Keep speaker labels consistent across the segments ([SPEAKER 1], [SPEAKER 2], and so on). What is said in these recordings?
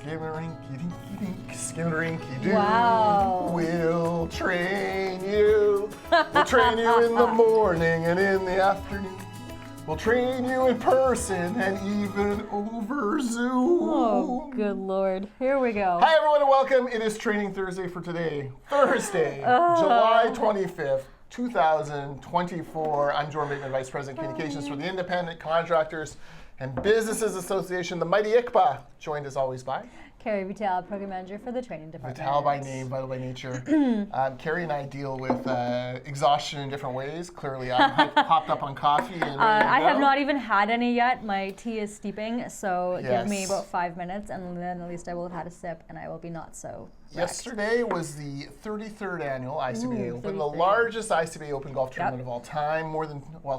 [SPEAKER 1] Skimmer-rinky-dinky-dink, skimmer-rinky-doo.
[SPEAKER 2] Wow.
[SPEAKER 1] We'll train you. We'll train you in the morning and in the afternoon. We'll train you in person and even over Zoom.
[SPEAKER 2] Oh, good Lord. Here we go.
[SPEAKER 1] Hi, everyone, and welcome. It is Training Thursday for today, Thursday, July 25th, 2024. I'm Jordan Bateman, Vice President Communications for the Independent Contractors and Businesses Association, the mighty ICBA, joined as always by
[SPEAKER 2] Kerry Vital, Program Manager for the Training Department.
[SPEAKER 1] Vital by name, vital by nature. Kerry and I deal with exhaustion in different ways. Clearly, I'm hopped up on coffee and ready to
[SPEAKER 2] I
[SPEAKER 1] go.
[SPEAKER 2] have not even had any yet. My tea is steeping, so
[SPEAKER 1] Yes.
[SPEAKER 2] give me about 5 minutes, and then at least I will have had a sip, and I will be not so wrecked.
[SPEAKER 1] Yesterday was the 33rd annual ICBA Open, the
[SPEAKER 2] 33rd.
[SPEAKER 1] largest ICBA Open golf tournament of all time,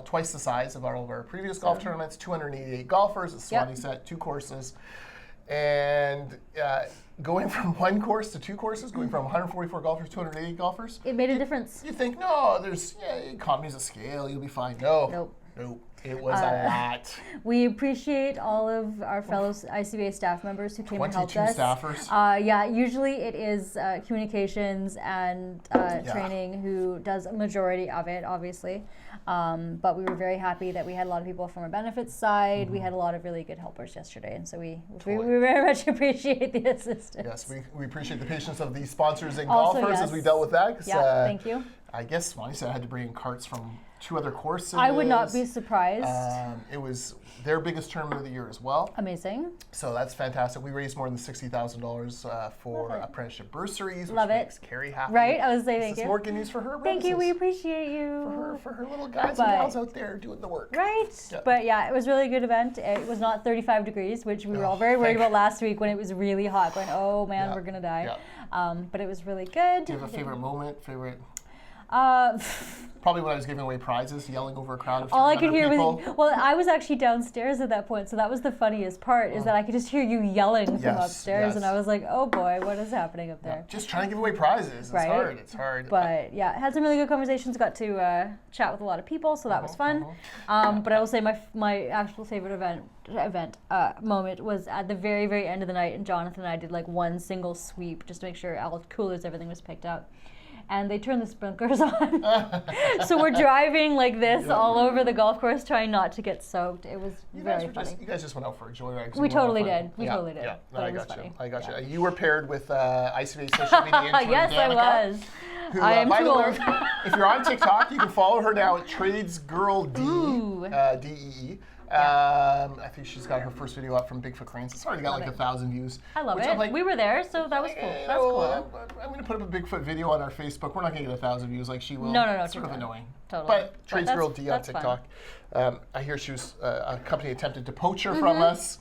[SPEAKER 1] twice the size of all of our previous golf tournaments, 288 golfers, it's Swanee set, 2 courses. And going from 1 course to 2 courses, going from 144 golfers to 288 golfers.
[SPEAKER 2] It made a difference.
[SPEAKER 1] You think, no, there's economies of scale, you'll be fine. No.
[SPEAKER 2] Nope.
[SPEAKER 1] It was a lot.
[SPEAKER 2] We appreciate all of our fellow ICBA staff members who came and helped
[SPEAKER 1] 22
[SPEAKER 2] us.
[SPEAKER 1] staffers.
[SPEAKER 2] Usually it is communications and training who does a majority of it, obviously. But we were very happy that we had a lot of people from our benefits side. We had a lot of really good helpers yesterday, and so we very much appreciate the assistance.
[SPEAKER 1] Yes, we appreciate the patience of the sponsors and
[SPEAKER 2] Also,
[SPEAKER 1] golfers as we dealt with that.
[SPEAKER 2] Yeah, thank you.
[SPEAKER 1] I guess Swanee said I had to bring in carts from 2 other courses.
[SPEAKER 2] I would not be surprised.
[SPEAKER 1] It was their biggest tournament of the year as well.
[SPEAKER 2] Amazing.
[SPEAKER 1] So that's fantastic. We raised more than $60,000 for apprenticeship bursaries, which
[SPEAKER 2] Love it.
[SPEAKER 1] makes Kerry happy.
[SPEAKER 2] Right? I was saying
[SPEAKER 1] This
[SPEAKER 2] thank
[SPEAKER 1] is
[SPEAKER 2] you.
[SPEAKER 1] more good news for her.
[SPEAKER 2] Thank you. We
[SPEAKER 1] businesses.
[SPEAKER 2] appreciate you.
[SPEAKER 1] For her little guys and
[SPEAKER 2] But-
[SPEAKER 1] gals out there doing the work.
[SPEAKER 2] Right?
[SPEAKER 1] Yeah.
[SPEAKER 2] But yeah, it was a really good event. It was not 35 degrees, which we were all very worried
[SPEAKER 1] thank-
[SPEAKER 2] about last week when it was really hot, going, oh man,
[SPEAKER 1] Yeah.
[SPEAKER 2] we're going to die.
[SPEAKER 1] Yeah.
[SPEAKER 2] But it was really good.
[SPEAKER 1] Do you have a favorite moment?
[SPEAKER 2] Uh,
[SPEAKER 1] Probably when I was giving away prizes, yelling over a crowd of
[SPEAKER 2] all I
[SPEAKER 1] 300
[SPEAKER 2] could hear
[SPEAKER 1] people.
[SPEAKER 2] was, well, I was actually downstairs at that point, so that was the funniest part, is that I could just hear you yelling from
[SPEAKER 1] Yes,
[SPEAKER 2] upstairs,
[SPEAKER 1] yes.
[SPEAKER 2] and I was like, oh boy, what is happening up there?
[SPEAKER 1] Just trying to give away prizes. It's
[SPEAKER 2] Right.
[SPEAKER 1] hard. It's hard.
[SPEAKER 2] But yeah, had some really good conversations. Got to chat with a lot of people, so that was fun. But I will say my actual favorite moment was at the very, very end of the night, and Jonathan and I did like one single sweep just to make sure all the coolers, everything was picked up. And they turned the sprinklers on. So we're driving like this all over the golf course, trying not to get soaked. It was very funny.
[SPEAKER 1] You guys just went out for a joyride.
[SPEAKER 2] We totally did. We totally did.
[SPEAKER 1] Yeah, no,
[SPEAKER 2] But
[SPEAKER 1] I
[SPEAKER 2] it was
[SPEAKER 1] got you.
[SPEAKER 2] funny.
[SPEAKER 1] I got
[SPEAKER 2] Yeah.
[SPEAKER 1] you. You were paired with ICBA social media intern
[SPEAKER 2] Yes, I
[SPEAKER 1] Danica,
[SPEAKER 2] was.
[SPEAKER 1] Who,
[SPEAKER 2] I am
[SPEAKER 1] by
[SPEAKER 2] too
[SPEAKER 1] the way,
[SPEAKER 2] old.
[SPEAKER 1] if you're on TikTok, you can follow her now at TradesGirl
[SPEAKER 2] Ooh.
[SPEAKER 1] DEE. I think she's got her first video up from Bigfoot Cranes. It's already got like 1,000 views.
[SPEAKER 2] I love
[SPEAKER 1] which
[SPEAKER 2] it.
[SPEAKER 1] I'm like,
[SPEAKER 2] We were there, so that was cool.
[SPEAKER 1] you
[SPEAKER 2] That's
[SPEAKER 1] know,
[SPEAKER 2] cool.
[SPEAKER 1] I'm going to put up a Bigfoot video on our Facebook. We're not going to get 1,000 views like she will.
[SPEAKER 2] No,
[SPEAKER 1] It's sort of
[SPEAKER 2] totally.
[SPEAKER 1] annoying.
[SPEAKER 2] Totally.
[SPEAKER 1] But
[SPEAKER 2] But
[SPEAKER 1] TradesGirl D on
[SPEAKER 2] that's fun.
[SPEAKER 1] TikTok. I hear she was a company attempted to poach her from us.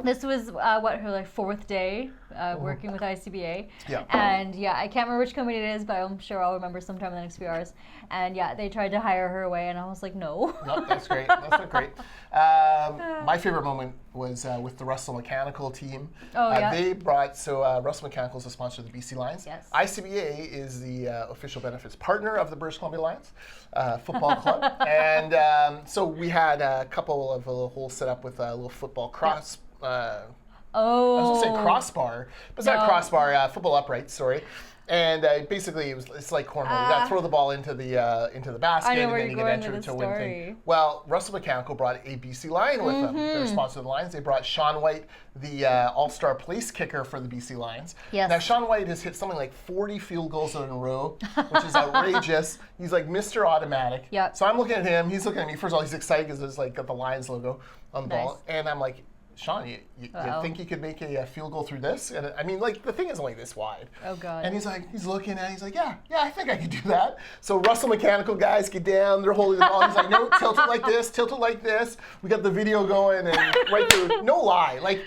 [SPEAKER 2] This was her 4th day working with ICBA.
[SPEAKER 1] Yeah.
[SPEAKER 2] And yeah, I can't remember which company it is, but I'm sure I'll remember sometime in the next few hours. And yeah, they tried to hire her away, and I was like, no.
[SPEAKER 1] No, that's great. That's not great. My favorite moment was with the Russell Mechanical team.
[SPEAKER 2] Oh, yeah.
[SPEAKER 1] They brought, Russell Mechanical is a sponsor of the BC Lions.
[SPEAKER 2] Yes.
[SPEAKER 1] ICBA is the official benefits partner of the British Columbia Lions football club. And so we had a couple of a little holes set up with a little football cross. I was going to say crossbar, but it's not
[SPEAKER 2] No.
[SPEAKER 1] crossbar, football uprights, sorry. And basically, it's like cornhole. You got to throw the ball into the basket,
[SPEAKER 2] I know
[SPEAKER 1] and
[SPEAKER 2] where
[SPEAKER 1] then you
[SPEAKER 2] you're
[SPEAKER 1] can
[SPEAKER 2] going
[SPEAKER 1] enter
[SPEAKER 2] with
[SPEAKER 1] to
[SPEAKER 2] the
[SPEAKER 1] win
[SPEAKER 2] story.
[SPEAKER 1] thing. Well, Russell Mechanical brought a BC Lion with them. They're sponsor of the Lions. They brought Sean White, the all-star place kicker for the BC Lions.
[SPEAKER 2] Yes.
[SPEAKER 1] Now, Sean White has hit something like 40 field goals in a row, which is outrageous. He's like Mr. Automatic.
[SPEAKER 2] Yep.
[SPEAKER 1] So I'm looking at him. He's looking at me. First of all, he's excited because there's like got the Lions logo on the ball, and I'm like, Sean, you think you could make a field goal through this? And I mean, like, the thing is only this wide.
[SPEAKER 2] Oh, God.
[SPEAKER 1] And he's looking at it, he's like, yeah, I think I could do that. So Russell Mechanical guys get down, they're holding the ball. He's like, no, tilt it like this, tilt it like this. We got the video going, and right through, no lie, like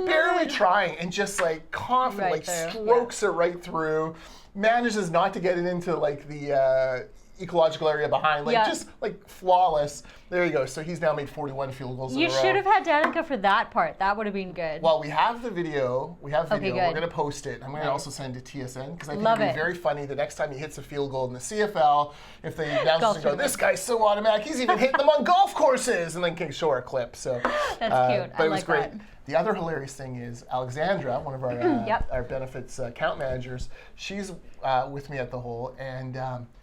[SPEAKER 1] barely trying, and just like confident,
[SPEAKER 2] Right
[SPEAKER 1] like
[SPEAKER 2] through,
[SPEAKER 1] strokes it right through. Manages not to get it into like the ecological area behind, like just like flawless. There you go. So he's now made 41 field goals in a row.
[SPEAKER 2] You should have had Danica for that part. That would have been good.
[SPEAKER 1] Well, we have the video.
[SPEAKER 2] Okay,
[SPEAKER 1] We're going to post it. I'm going to also send it to TSN because I think
[SPEAKER 2] Love
[SPEAKER 1] it'd be
[SPEAKER 2] it.
[SPEAKER 1] very funny the next time he hits a field goal in the CFL, if they announce and go, this guy's so automatic, he's even hitting them on golf courses, and then can show our clip. So
[SPEAKER 2] That's cute.
[SPEAKER 1] But
[SPEAKER 2] I
[SPEAKER 1] it was
[SPEAKER 2] like
[SPEAKER 1] great.
[SPEAKER 2] that.
[SPEAKER 1] The other hilarious thing is Alexandra, one of our our benefits account managers. She's with me at the hole, and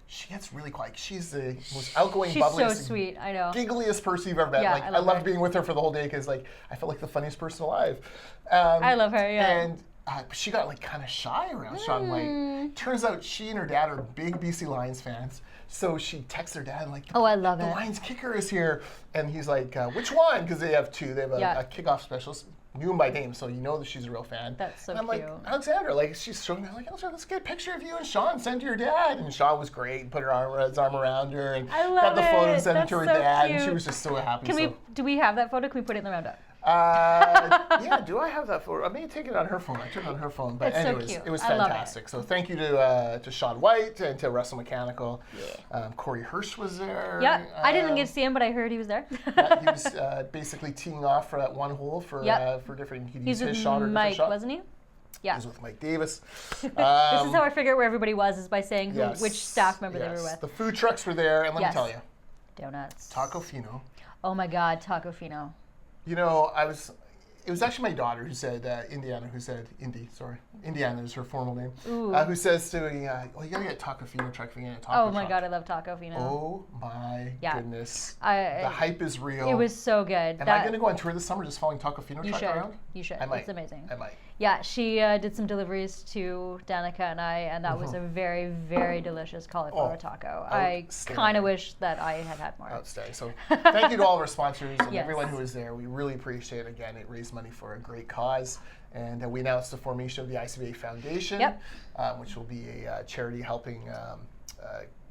[SPEAKER 1] she gets really quiet. She's the most outgoing,
[SPEAKER 2] She's
[SPEAKER 1] bubbliest,
[SPEAKER 2] so sweet. I know.
[SPEAKER 1] giggliest person you've ever met.
[SPEAKER 2] Yeah,
[SPEAKER 1] like
[SPEAKER 2] I
[SPEAKER 1] I
[SPEAKER 2] love
[SPEAKER 1] loved
[SPEAKER 2] her.
[SPEAKER 1] being with her for the whole day because like I felt like the funniest person alive.
[SPEAKER 2] I love her. Yeah.
[SPEAKER 1] And she got like kind of shy around Sean White. Turns out she and her dad are big BC Lions fans. So she texts her dad like,
[SPEAKER 2] I love
[SPEAKER 1] the
[SPEAKER 2] it.
[SPEAKER 1] Lions kicker is here. And he's like, which one? Because they have two. They have a kickoff specialist. Knew him by name, so you know that she's a real fan.
[SPEAKER 2] That's so
[SPEAKER 1] and I'm
[SPEAKER 2] cute.
[SPEAKER 1] like, Alexandra, like she's showing me, I'm like, Alexandra, let's get a picture of you and Sean, send to your dad. And Sean was great, put his arm around her and
[SPEAKER 2] I love
[SPEAKER 1] got the photo and
[SPEAKER 2] it.
[SPEAKER 1] sent it
[SPEAKER 2] That's
[SPEAKER 1] to her
[SPEAKER 2] so
[SPEAKER 1] dad, and she
[SPEAKER 2] cute.
[SPEAKER 1] was just so happy.
[SPEAKER 2] Do we have that photo? Can we put it in the roundup?
[SPEAKER 1] Yeah, do I have that photo? I may take it on her phone. I took it on her phone. But
[SPEAKER 2] That's so
[SPEAKER 1] anyways,
[SPEAKER 2] cute.
[SPEAKER 1] it was
[SPEAKER 2] I love
[SPEAKER 1] fantastic. So thank you to Sean White and to Russell Mechanical. Corey Hirsch was there.
[SPEAKER 2] Yeah, I didn't get to see him, but I heard he was there.
[SPEAKER 1] Yeah, he was basically teeing off for that one hole for different. He'd use
[SPEAKER 2] He's
[SPEAKER 1] his
[SPEAKER 2] with
[SPEAKER 1] shot or different
[SPEAKER 2] Mike,
[SPEAKER 1] shot.
[SPEAKER 2] wasn't he?
[SPEAKER 1] He
[SPEAKER 2] Yeah.
[SPEAKER 1] was with Mike Davis.
[SPEAKER 2] This is how I figure out where everybody was, is by saying which staff member they were with.
[SPEAKER 1] The food trucks were there, and let me tell you,
[SPEAKER 2] Donuts.
[SPEAKER 1] Taco Fino.
[SPEAKER 2] Oh my God, Taco Fino.
[SPEAKER 1] You know, it was actually my daughter who said, Indiana is her formal name, who says to me, well, you gotta get Taco Fino truck if you're gonna get a taco
[SPEAKER 2] Oh my
[SPEAKER 1] truck.
[SPEAKER 2] God, I love Taco Fino.
[SPEAKER 1] Oh my goodness.
[SPEAKER 2] The
[SPEAKER 1] hype is real.
[SPEAKER 2] It was so good.
[SPEAKER 1] Am I gonna go on tour this summer just following Taco Fino truck around?
[SPEAKER 2] You should.
[SPEAKER 1] I might.
[SPEAKER 2] It's amazing.
[SPEAKER 1] I might.
[SPEAKER 2] Yeah, she did some deliveries to Danica and I, and that was a very, very delicious cauliflower taco. I kind of wish that I had more.
[SPEAKER 1] Outstanding. So thank you to all of our sponsors and
[SPEAKER 2] Yes.
[SPEAKER 1] everyone who was there. We really appreciate it. Again, it raised money for a great cause. And we announced the formation of the ICBA Foundation, which will be a charity helping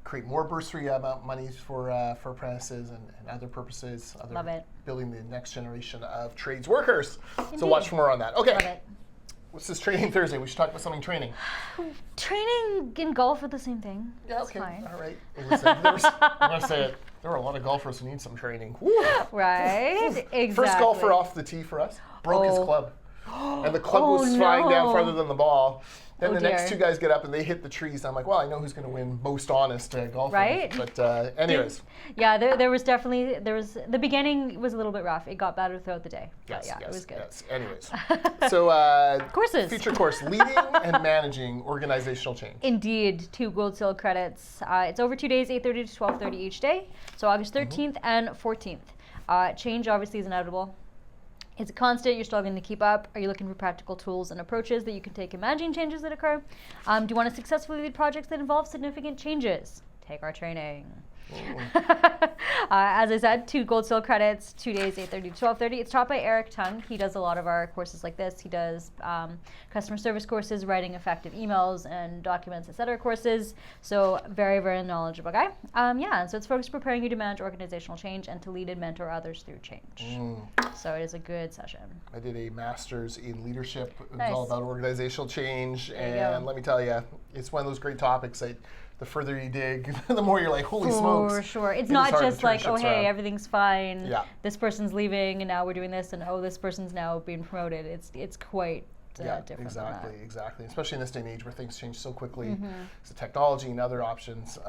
[SPEAKER 1] create more bursary monies for apprentices and other purposes.
[SPEAKER 2] Love it.
[SPEAKER 1] Building the next generation of trades workers.
[SPEAKER 2] Indeed.
[SPEAKER 1] So watch for more on that. Okay.
[SPEAKER 2] Love it.
[SPEAKER 1] What's this Training Thursday? We should talk about something training.
[SPEAKER 2] Training and golf are the same thing.
[SPEAKER 1] Yeah,
[SPEAKER 2] It's
[SPEAKER 1] okay.
[SPEAKER 2] fine.
[SPEAKER 1] All right. Listen, I'm going to say it. There were a lot of golfers who need some training. Woo.
[SPEAKER 2] Right? Exactly.
[SPEAKER 1] First golfer off the tee for us broke his club. And the club goes flying down farther than the ball. Then the next two guys get up and they hit the trees. I'm like, well, I know who's going to win most honest golfer.
[SPEAKER 2] Right?
[SPEAKER 1] But anyways.
[SPEAKER 2] Yeah, there was definitely, the beginning was a little bit rough. It got better throughout the day.
[SPEAKER 1] Yes,
[SPEAKER 2] but yeah, it was good.
[SPEAKER 1] Yes. Anyways. So
[SPEAKER 2] Courses.
[SPEAKER 1] Feature course, Leading and Managing Organizational Change.
[SPEAKER 2] Indeed, 2 Gold Seal credits. It's over 2 days, 8:30 to 12:30 each day. So August 13th and 14th. Change obviously is inevitable. It's a constant. You're struggling to keep up. Are you looking for practical tools and approaches that you can take in managing changes that occur? Do you want to successfully lead projects that involve significant changes? Take our training. As I said, 2 Gold Seal credits, 2 days, 8:30 to 12:30. It's taught by Eric Tung. He does a lot of our courses like this. He does customer service courses, writing effective emails and documents, etc. courses. So very, very knowledgeable guy. So it's focused on preparing you to manage organizational change and to lead and mentor others through change. So it is a good session.
[SPEAKER 1] I did a master's in leadership. It was
[SPEAKER 2] Nice.
[SPEAKER 1] all about organizational change.
[SPEAKER 2] There you
[SPEAKER 1] And
[SPEAKER 2] go.
[SPEAKER 1] let me tell you, it's one of those great topics that the further you dig, the more you're like, holy smokes.
[SPEAKER 2] For sure. It's
[SPEAKER 1] It is
[SPEAKER 2] not
[SPEAKER 1] hard to
[SPEAKER 2] just
[SPEAKER 1] turn
[SPEAKER 2] like, oh,
[SPEAKER 1] ships
[SPEAKER 2] hey,
[SPEAKER 1] around.
[SPEAKER 2] everything's fine.
[SPEAKER 1] Yeah.
[SPEAKER 2] This person's leaving and now we're doing this, and oh, this person's now being promoted. It's quite different.
[SPEAKER 1] Exactly. Especially in this day and age where things change so quickly. So technology and other options.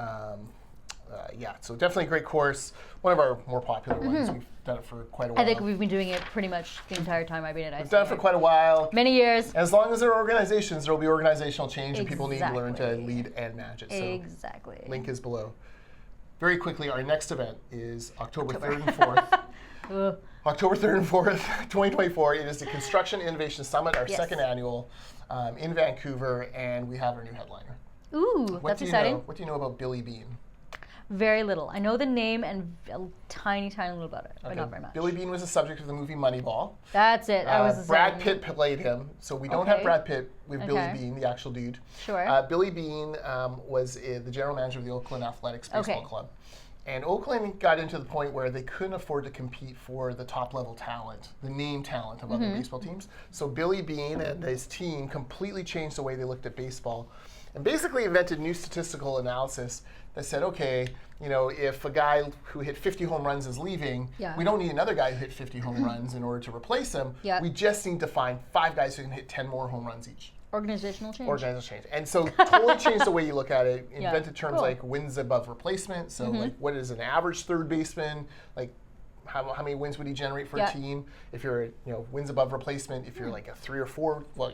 [SPEAKER 1] So definitely a great course. One of our more popular ones. We've done it for quite a while.
[SPEAKER 2] I think we've been doing it pretty much the entire time I've been at ICBA.
[SPEAKER 1] We've done it for quite a while.
[SPEAKER 2] Many years.
[SPEAKER 1] As long as there are organizations, there will be organizational change, and people need to learn to
[SPEAKER 2] Exactly.
[SPEAKER 1] lead and manage it. So
[SPEAKER 2] Exactly.
[SPEAKER 1] link is below. Very quickly, our next event is October 3rd and 4th.
[SPEAKER 2] Ugh.
[SPEAKER 1] October 3rd and 4th, 2024. It is the Construction Innovation Summit, our
[SPEAKER 2] Yes.
[SPEAKER 1] second annual in Vancouver, and we have our new headliner.
[SPEAKER 2] Ooh, that's exciting.
[SPEAKER 1] What do you know about Billy Bean?
[SPEAKER 2] Very little. I know the name and a tiny little about it, but not very much.
[SPEAKER 1] Billy Bean was the subject of the movie Moneyball.
[SPEAKER 2] That's it. I was
[SPEAKER 1] Brad Pitt played him, so we don't have
[SPEAKER 2] Okay.
[SPEAKER 1] Brad Pitt with Billy
[SPEAKER 2] Okay.
[SPEAKER 1] Bean, the actual dude.
[SPEAKER 2] Sure.
[SPEAKER 1] Billy Bean was the general manager of the Oakland Athletics Baseball
[SPEAKER 2] Okay.
[SPEAKER 1] Club. And Oakland got into the point where they couldn't afford to compete for the top level talent, the name talent of other baseball teams. So Billy Bean and his team completely changed the way they looked at baseball and basically invented new statistical analysis that said, okay, if a guy who hit 50 home runs is leaving,
[SPEAKER 2] Yeah.
[SPEAKER 1] we don't need another guy who hit 50 home runs in order to replace him.
[SPEAKER 2] Yeah.
[SPEAKER 1] We just need to find 5 guys who can hit 10 more home runs each.
[SPEAKER 2] Organizational change.
[SPEAKER 1] Organizational change. And so totally changed the way you look at it.
[SPEAKER 2] Yeah.
[SPEAKER 1] Invented terms
[SPEAKER 2] Cool.
[SPEAKER 1] like wins above replacement. So like what is an average third baseman? Like how many wins would he generate for
[SPEAKER 2] Yeah.
[SPEAKER 1] a team? If you're wins above replacement, if you're like a 3 or 4, well,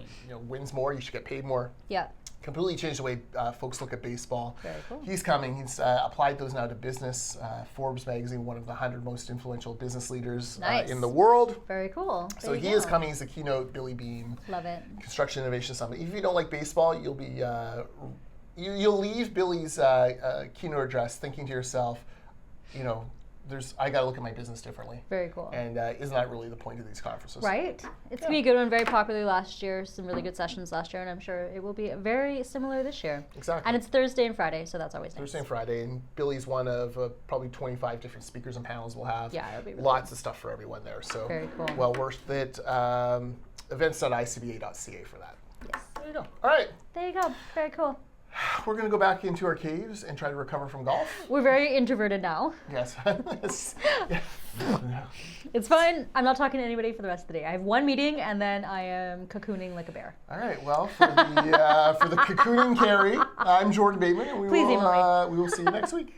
[SPEAKER 1] wins more, you should get paid more.
[SPEAKER 2] Yeah.
[SPEAKER 1] Completely changed the way folks look at baseball.
[SPEAKER 2] Very cool.
[SPEAKER 1] He's coming. He's applied those now to business. Forbes magazine, one of the 100 most influential business leaders
[SPEAKER 2] Nice.
[SPEAKER 1] in the world.
[SPEAKER 2] Very cool.
[SPEAKER 1] So
[SPEAKER 2] There you
[SPEAKER 1] he is
[SPEAKER 2] go.
[SPEAKER 1] coming. He's the keynote Billy Bean
[SPEAKER 2] Love it.
[SPEAKER 1] Construction Innovation Summit. If you don't like baseball, you'll be you'll leave Billy's keynote address thinking to yourself, I got to look at my business differently.
[SPEAKER 2] Very cool.
[SPEAKER 1] And isn't that really the point of these conferences?
[SPEAKER 2] Right? It's going to be a good one, very popular last year, some really good sessions last year, and I'm sure it will be very similar this year.
[SPEAKER 1] Exactly.
[SPEAKER 2] And it's Thursday and Friday, so that's always nice.
[SPEAKER 1] Thursday and Friday, and Billy's one of probably 25 different speakers and panels we'll have.
[SPEAKER 2] Yeah, it'll be really
[SPEAKER 1] lots of stuff for everyone there. So
[SPEAKER 2] Very cool.
[SPEAKER 1] well worth it. Events.icba.ca for that.
[SPEAKER 2] Yes.
[SPEAKER 1] There you go. All right,
[SPEAKER 2] There you go. Very cool.
[SPEAKER 1] we're going to go back into our caves and try to recover from golf.
[SPEAKER 2] We're very introverted now.
[SPEAKER 1] Yes. Yeah.
[SPEAKER 2] It's fine. I'm not talking to anybody for the rest of the day. I have one meeting, and then I am cocooning like a bear.
[SPEAKER 1] All right. Well, for the cocooning Kerry, I'm Jordan Bateman, and
[SPEAKER 2] Please email me.
[SPEAKER 1] we will see you next week.